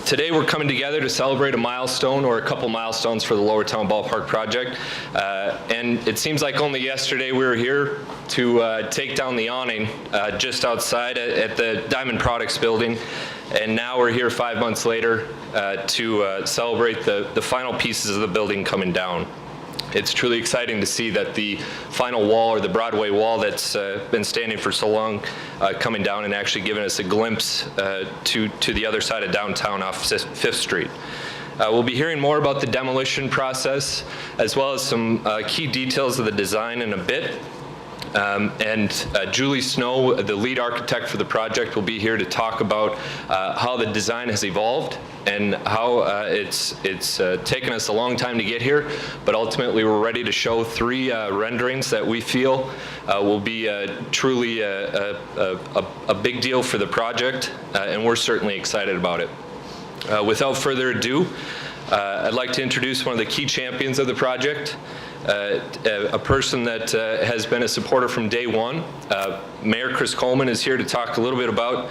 Today we're coming together to celebrate a milestone, or a couple milestones, for the Lowertown Ballpark project. And it seems like only yesterday we were here to take down the awning just outside at the Diamond Products building. And now we're here 5 months later to celebrate the final pieces of the building coming down. It's truly exciting to see that the final wall, or the Broadway wall that's been standing for so long, coming down and actually giving us a glimpse to the other side of downtown off 5th Street. We'll be hearing more about the demolition process, as well as some key details of the design in a bit. Julie Snow, the lead architect for the project, will be here to talk about how the design has evolved and how it's taken us a long time to get here, but ultimately we're ready to show 3 renderings that we feel will be truly a big deal for the project, and we're certainly excited about it. Without further ado, I'd like to introduce one of the key champions of the project, a person that has been a supporter from day one. Mayor Chris Coleman is here to talk a little bit about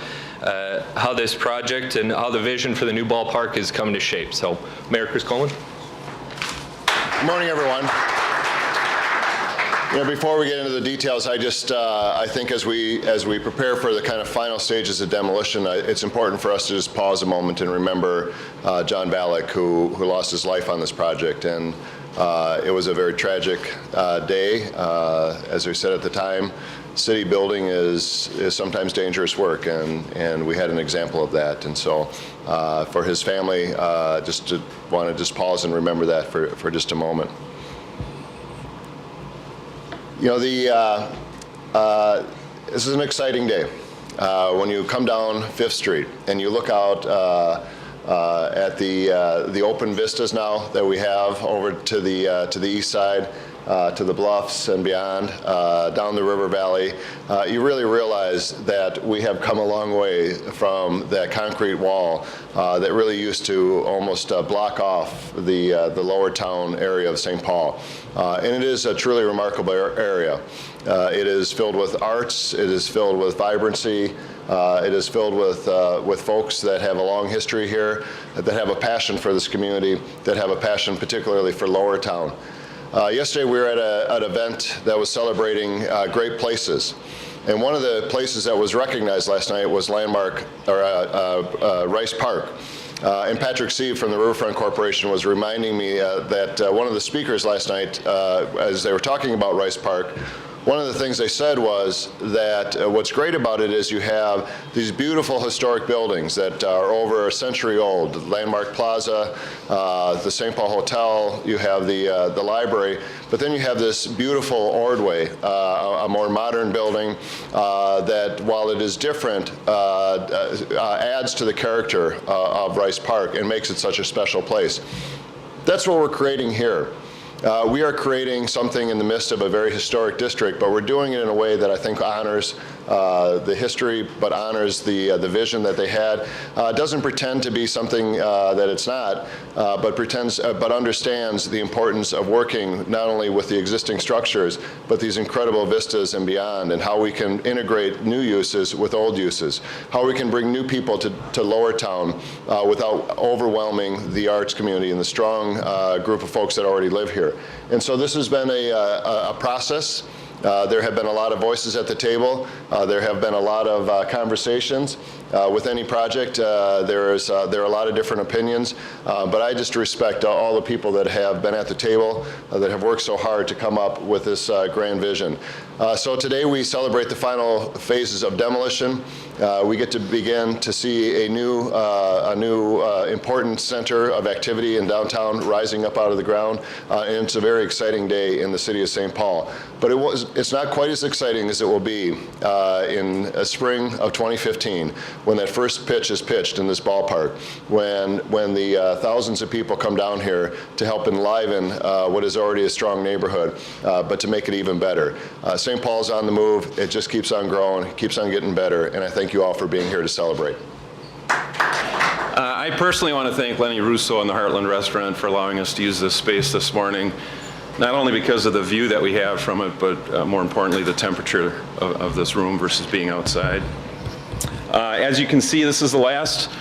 how this project and how the vision for the new ballpark is coming to shape. So, Mayor Chris Coleman. Good morning, everyone. Before we get into the details, I think as we prepare for the kind of final stages of demolition, it's important for us to just pause a moment and remember John Ballack, who lost his life on this project. And it was a very tragic day. As we said at the time, city building is sometimes dangerous work, and we had an example of that. And so for his family, just to want to pause and remember that for just a moment. This is an exciting day. When you come down 5th Street and you look out at the open vistas now that we have over to the east side, to the bluffs and beyond, down the river valley, you really realize that we have come a long way from that concrete wall that really used to almost block off the Lowertown area of St. Paul. And it is a truly remarkable area. It is filled with arts, it is filled with vibrancy, it is filled with folks that have a long history here, that have a passion for this community, that have a passion particularly for Lowertown. Yesterday we were at an event that was celebrating great places. And one of the places that was recognized last night was Rice Park. And Patrick Sieve from the Riverfront Corporation was reminding me that one of the speakers last night, as they were talking about Rice Park, one of the things they said was that what's great about it is you have these beautiful historic buildings that are over a century old. The Landmark Plaza, the St. Paul Hotel, you have the library, but then you have this beautiful Ordway, a more modern building that, while it is different, adds to the character of Rice Park and makes it such a special place. That's what we're creating here. We are creating something in the midst of a very historic district, but we're doing it in a way that I think honors the history, but honors the vision that they had. Doesn't pretend to be something that it's not, but understands the importance of working not only with the existing structures, but these incredible vistas and beyond, and how we can integrate new uses with old uses, how we can bring new people to Lowertown without overwhelming the arts community and the strong group of folks that already live here. And so this has been a process. There have been a lot of voices at the table. There have been a lot of conversations. With any project, there are a lot of different opinions, but I just respect all the people that have been at the table, that have worked so hard to come up with this grand vision. So today we celebrate the final phases of demolition. We get to begin to see a new important center of activity in downtown rising up out of the ground, and it's a very exciting day in the city of St. Paul. But it's not quite as exciting as it will be in spring of 2015, when that first pitch is pitched in this ballpark, when the thousands of people come down here to help enliven what is already a strong neighborhood, but to make it even better. St. Paul's on the move. It just keeps on growing, keeps on getting better, and I thank you all for being here to celebrate. I personally want to thank Lenny Russo and the Heartland Restaurant for allowing us to use this space this morning, not only because of the view that we have from it, but more importantly, the temperature of this room versus being outside. As you can see, this is the last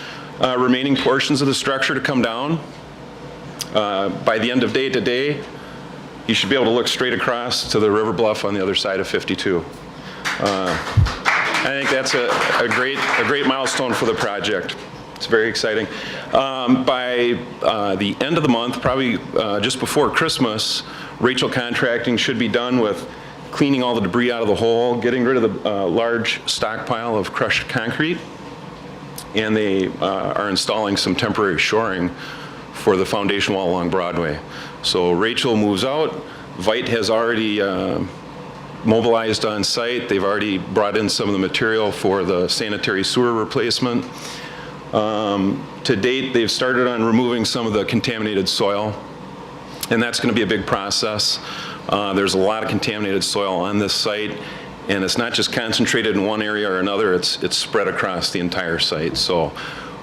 remaining portions of the structure to come down. By the end of day today, you should be able to look straight across to the river bluff on the other side of 52. I think that's a great milestone for the project. It's very exciting. By the end of the month, probably just before Christmas, Rachel Contracting should be done with cleaning all the debris out of the hole, getting rid of the large stockpile of crushed concrete, and they are installing some temporary shoring for the foundation wall along Broadway. So Rachel moves out. Vite has already mobilized on site. They've already brought in some of the material for the sanitary sewer replacement. To date, they've started on removing some of the contaminated soil, and that's going to be a big process. There's a lot of contaminated soil on this site, and it's not just concentrated in one area or another, it's spread across the entire site. So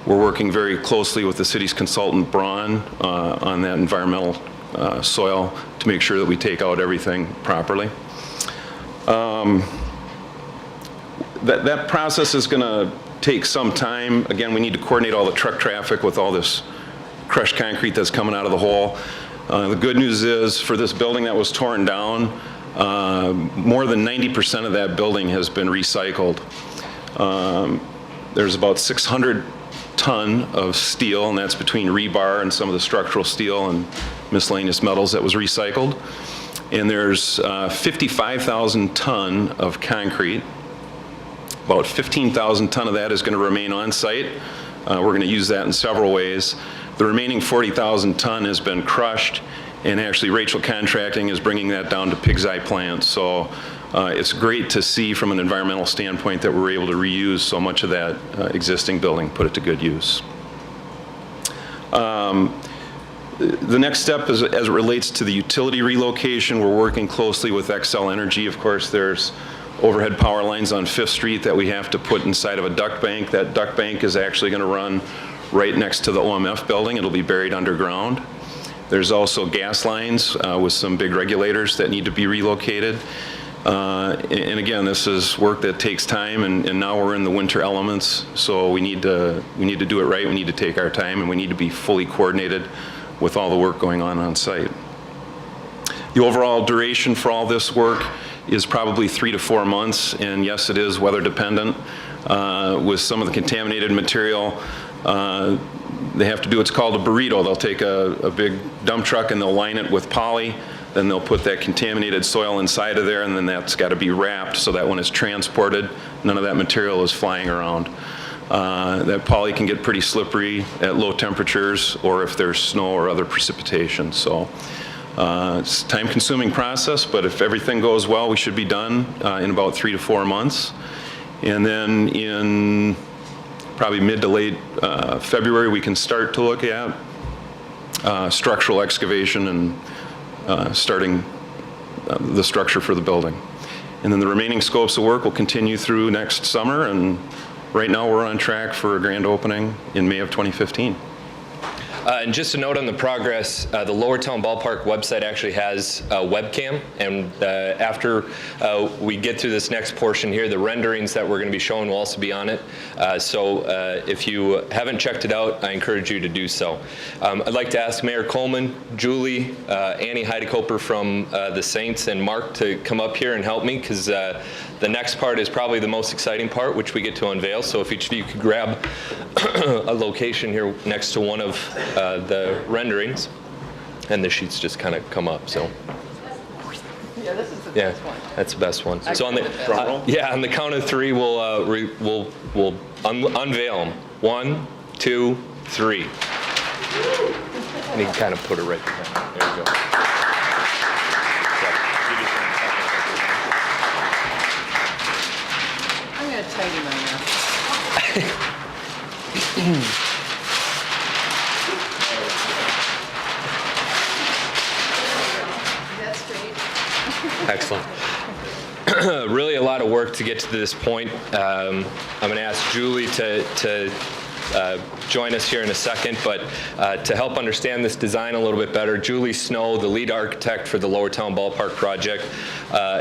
we're working very closely with the city's consultant, Braun, on that environmental soil to make sure that we take out everything properly. That process is going to take some time. Again, we need to coordinate all the truck traffic with all this crushed concrete that's coming out of the hole. The good news is for this building that was torn down, more than 90% of that building has been recycled. There's about 600 ton of steel, and that's between rebar and some of the structural steel and miscellaneous metals that was recycled. And there's 55,000 ton of concrete. About 15,000 ton of that is going to remain on site. We're going to use that in several ways. The remaining 40,000 ton has been crushed, and actually Rachel Contracting is bringing that down to Pig's Eye plant. So it's great to see from an environmental standpoint that we're able to reuse so much of that existing building, put it to good use. The next step is, as it relates to the utility relocation, we're working closely with Xcel Energy. Of course, there's overhead power lines on 5th Street that we have to put inside of a duct bank. That duct bank is actually going to run right next to the OMF building. It'll be buried underground. There's also gas lines with some big regulators that need to be relocated. And again, this is work that takes time, and now we're in the winter elements, so we need to do it right. We need to take our time, and we need to be fully coordinated with all the work going on site. The overall duration for all this work is probably 3 to 4 months, and yes, it is weather dependent. With some of the contaminated material, they have to do what's called a burrito. They'll take a big dump truck and they'll line it with poly, then they'll put that contaminated soil inside of there, and then that's got to be wrapped so that when it's transported, none of that material is flying around. That poly can get pretty slippery at low temperatures or if there's snow or other precipitation. So it's a time-consuming process, but if everything goes well, we should be done in about 3 to 4 months. And then in probably mid to late February, we can start to look at structural excavation and starting the structure for the building. And then the remaining scopes of work will continue through next summer, and right now we're on track for a grand opening in May of 2015. And just a note on the progress, the Lowertown Ballpark website actually has a webcam, and after we get through this next portion here, the renderings that we're going to be showing will also be on it. So if you haven't checked it out, I encourage you to do so. I'd like to ask Mayor Coleman, Julie, Annie Heidekoper from the Saints, and Mark to come up here and help me, because the next part is probably the most exciting part, which we get to unveil. So if each of you could grab a location here next to one of the renderings, and the sheets just kind of come up. So yeah, this is the best one. That's the best one. So on the on the count of 3, we'll unveil them. 1, 2, 3. And you can kind of put it right there. There you go. I'm going to tidy mine now. That's great. Excellent. Really a lot of work to get to this point. I'm going to ask Julie to join us here in a second, but to help understand this design a little bit better, Julie Snow, the lead architect for the Lowertown Ballpark project,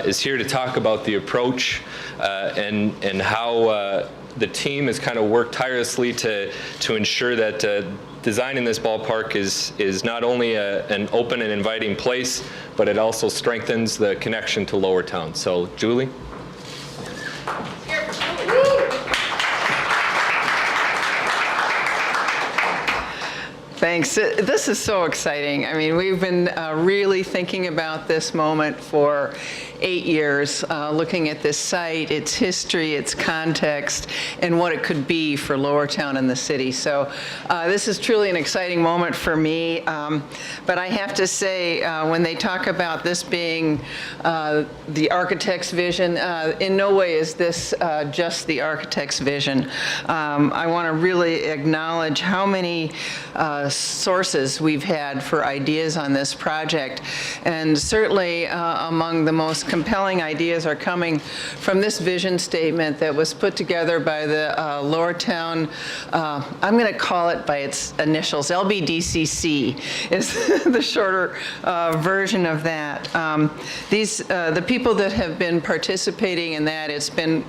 is here to talk about the approach and how the team has kind of worked tirelessly to ensure that designing this ballpark is not only an open and inviting place, but it also strengthens the connection to Lowertown. So, Julie? Thanks. This is so exciting. I mean, we've been really thinking about this moment for 8 years, looking at this site, its history, its context, and what it could be for Lowertown and the city. So this is truly an exciting moment for me. But I have to say, when they talk about this being the architect's vision, in no way is this just the architect's vision. I want to really acknowledge how many sources we've had for ideas on this project. And certainly among the most compelling ideas are coming from this vision statement that was put together by the Lowertown, I'm going to call it by its initials, LBDCC is the shorter version of that. The people that have been participating in that, it's been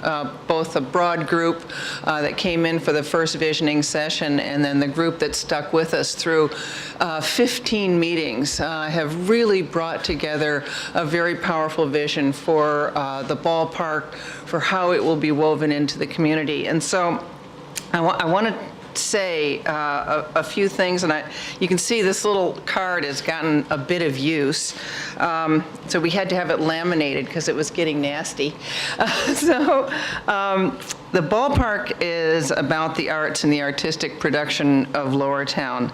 both a broad group that came in for the first visioning session, and then the group that stuck with us through 15 meetings have really brought together a very powerful vision for the ballpark, for how it will be woven into the community. And so I want to say a few things, and you can see this little card has gotten a bit of use, so we had to have it laminated because it was getting nasty. The ballpark is about the arts and the artistic production of Lowertown.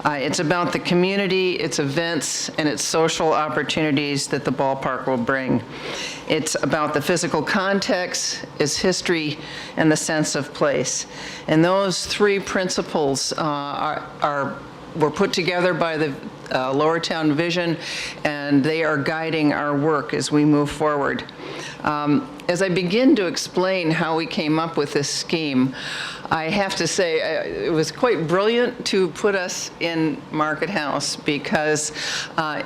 It's about the community, its events, and its social opportunities that the ballpark will bring. It's about the physical context, its history, and the sense of place. And those three principles were put together by the Lowertown Vision, and they are guiding our work as we move forward. As I begin to explain how we came up with this scheme, I have to say it was quite brilliant to put us in Market House because,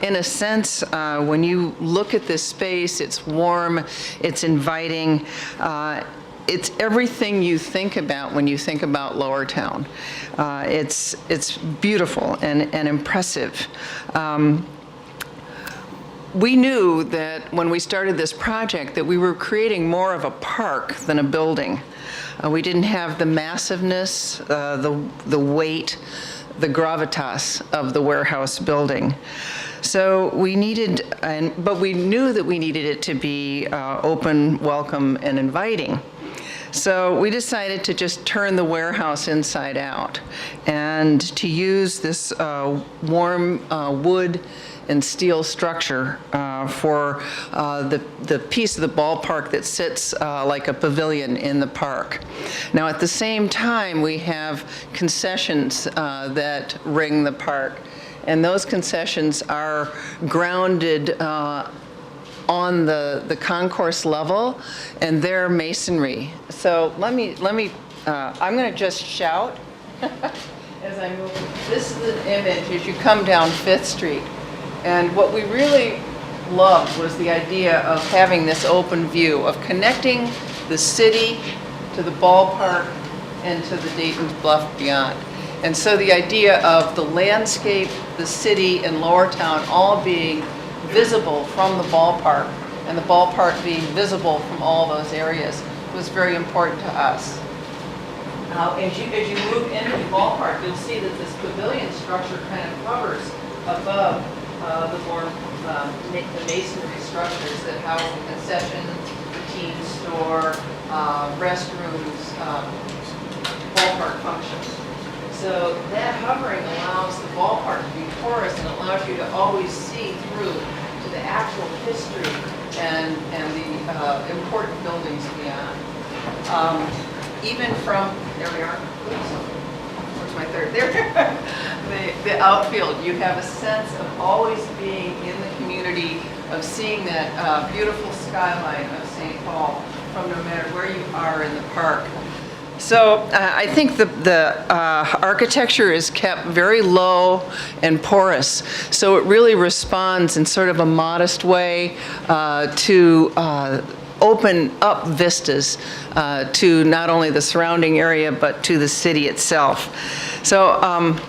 in a sense, when you look at this space, it's warm, it's inviting, it's everything you think about when you think about Lowertown. It's beautiful and impressive. We knew that when we started this project that we were creating more of a park than a building. We didn't have the massiveness, the weight, the gravitas of the warehouse building. So we needed, but we knew that we needed it to be open, welcome, and inviting. So we decided to just turn the warehouse inside out and to use this warm wood and steel structure for the piece of the ballpark that sits like a pavilion in the park. Now at the same time, we have concessions that ring the park, and those concessions are grounded on the concourse level, and they're masonry. So I'm going to just shout as I move. This is an image as you come down 5th Street. And what we really loved was the idea of having this open view, of connecting the city to the ballpark and to the Dayton's Bluff beyond. And so the idea of the landscape, the city, and Lowertown all being visible from the ballpark, and the ballpark being visible from all those areas was very important to us. As you move into the ballpark, you'll see that this pavilion structure kind of hovers above the masonry structures that house the concessions, the teen store, restrooms, ballpark functions. So that hovering allows the ballpark to be porous and allows you to always see through to the actual history and the important buildings beyond. Even from, there we are, where's my third? There. The outfield, you have a sense of always being in the community, of seeing that beautiful skyline of St. Paul from no matter where you are in the park. So I think the architecture is kept very low and porous, so it really responds in sort of a modest way to open up vistas to not only the surrounding area but to the city itself. So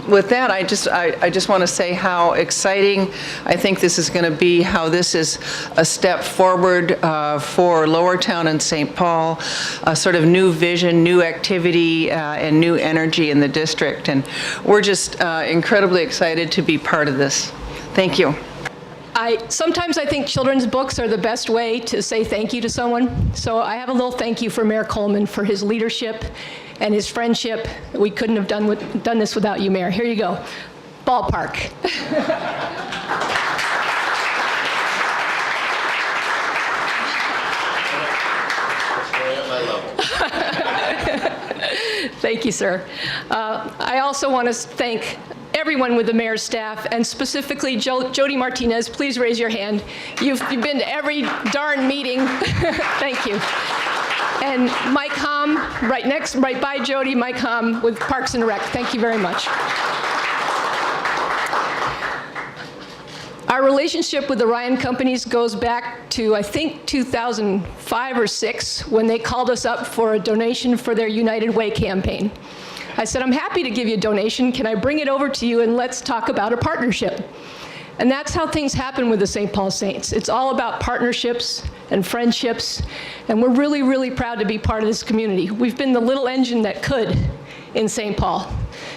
with that, I just want to say how exciting I think this is going to be, how this is a step forward for Lowertown and St. Paul, a sort of new vision, new activity, and new energy in the district. And we're just incredibly excited to be part of this. Thank you. Sometimes I think children's books are the best way to say thank you to someone. So I have a little thank you for Mayor Coleman for his leadership and his friendship. We couldn't have done this without you, Mayor. Here you go. Ballpark. Thank you, sir. I also want to thank everyone with the mayor's staff, and specifically Jody Martinez. Please raise your hand. You've been to every darn meeting. Thank you. And Mike Hom, right by Jody, Mike Hom with Parks and Rec. Thank you very much. Our relationship with the Ryan Companies goes back to, I think, 2005 or 6, when they called us up for a donation for their United Way campaign. I said, I'm happy to give you a donation. Can I bring it over to you and let's talk about a partnership? And that's how things happen with the St. Paul Saints. It's all about partnerships and friendships, and we're really, really proud to be part of this community. We've been the little engine that could in St. Paul.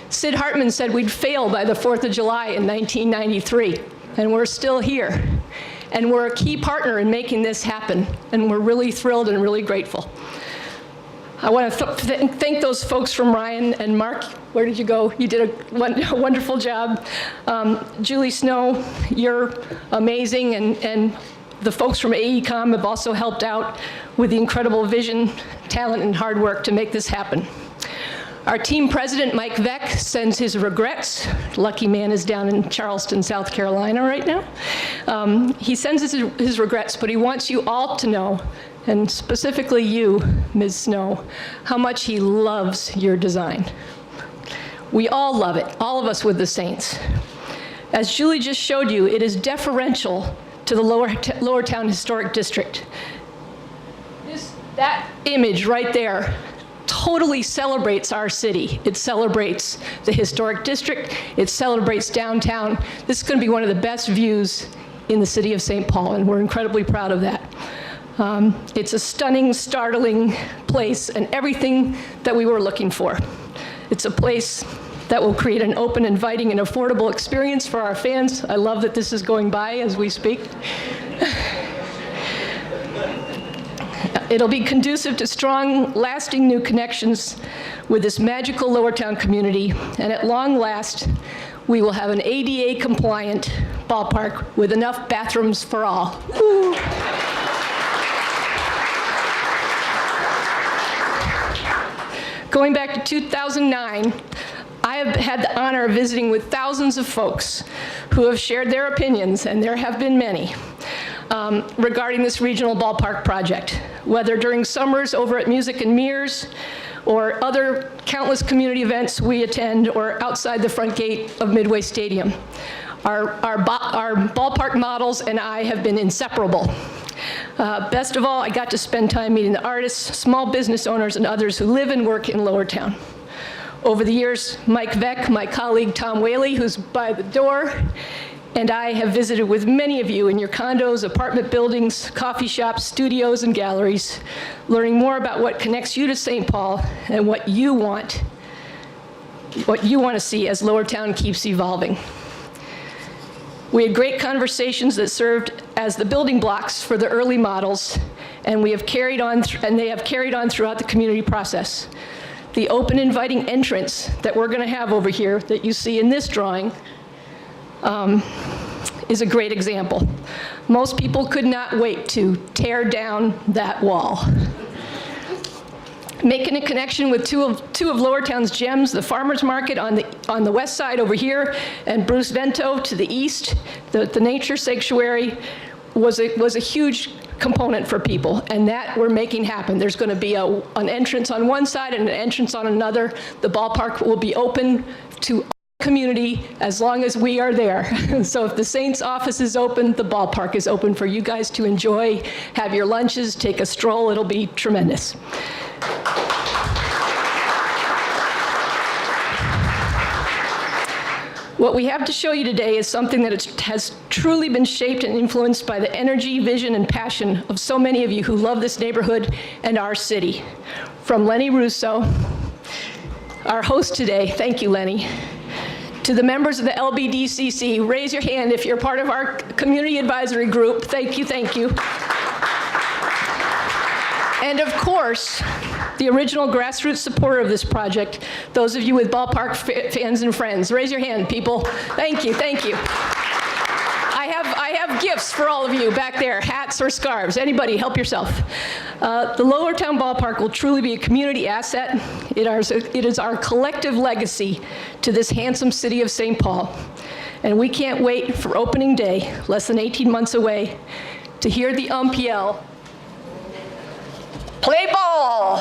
Sid Hartman said we'd fail by the 4th of July in 1993, and we're still here. And we're a key partner in making this happen, and we're really thrilled and really grateful. I want to thank those folks from Ryan and Mark. Where did you go? You did a wonderful job. Julie Snow, you're amazing, and the folks from AECom have also helped out with the incredible vision, talent, and hard work to make this happen. Our team president, Mike Veck, sends his regrets. Lucky man is down in Charleston, South Carolina right now. He sends his regrets, but he wants you all to know, and specifically you, Ms. Snow, how much he loves your design. We all love it, all of us with the Saints. As Julie just showed you, it is deferential to the Lowertown Historic District. That image right there totally celebrates our city. It celebrates the historic district. It celebrates downtown. This is going to be one of the best views in the city of St. Paul, and we're incredibly proud of that. It's a stunning, startling place and everything that we were looking for. It's a place that will create an open, inviting, and affordable experience for our fans. I love that this is going by as we speak. It'll be conducive to strong, lasting new connections with this magical Lowertown community, and at long last, we will have an ADA-compliant ballpark with enough bathrooms for all. Woo. Going back to 2009, I have had the honor of visiting with thousands of folks who have shared their opinions, and there have been many, regarding this regional ballpark project, whether during summers over at Music and Mirrors or other countless community events we attend or outside the front gate of Midway Stadium. Our ballpark models and I have been inseparable. Best of all, I got to spend time meeting the artists, small business owners, and others who live and work in Lowertown. Over the years, Mike Veck, my colleague Tom Whaley, who's by the door, and I have visited with many of you in your condos, apartment buildings, coffee shops, studios, and galleries, learning more about what connects you to St. Paul and what you want to see as Lowertown keeps evolving. We had great conversations that served as the building blocks for the early models, and they have carried on throughout the community process. The open, inviting entrance that we're going to have over here that you see in this drawing is a great example. Most people could not wait to tear down that wall. Making a connection with two of Lowertown's gems, the Farmers Market on the west side over here, and Bruce Vento to the east, the nature sanctuary. was a huge component for people, and that we're making happen. There's going to be an entrance on one side and an entrance on another. The ballpark will be open to community as long as we are there. So if the Saints office is open, the ballpark is open for you guys to enjoy, have your lunches, take a stroll. It'll be tremendous. What we have to show you today is something that has truly been shaped and influenced by the energy, vision, and passion of so many of you who love this neighborhood and our city. From Lenny Russo, our host today, thank you, Lenny, to the members of the LBDCC, raise your hand if you're part of our community advisory group. Thank you, thank you. And of course, the original grassroots supporter of this project, those of you with ballpark fans and friends. Raise your hand, people. Thank you, thank you. I have gifts for all of you back there, hats or scarves. Anybody, help yourself. The Lowertown Ballpark will truly be a community asset. It is our collective legacy to this handsome city of St. Paul. And we can't wait for opening day, less than 18 months away, to hear the ump yell, "Play ball!"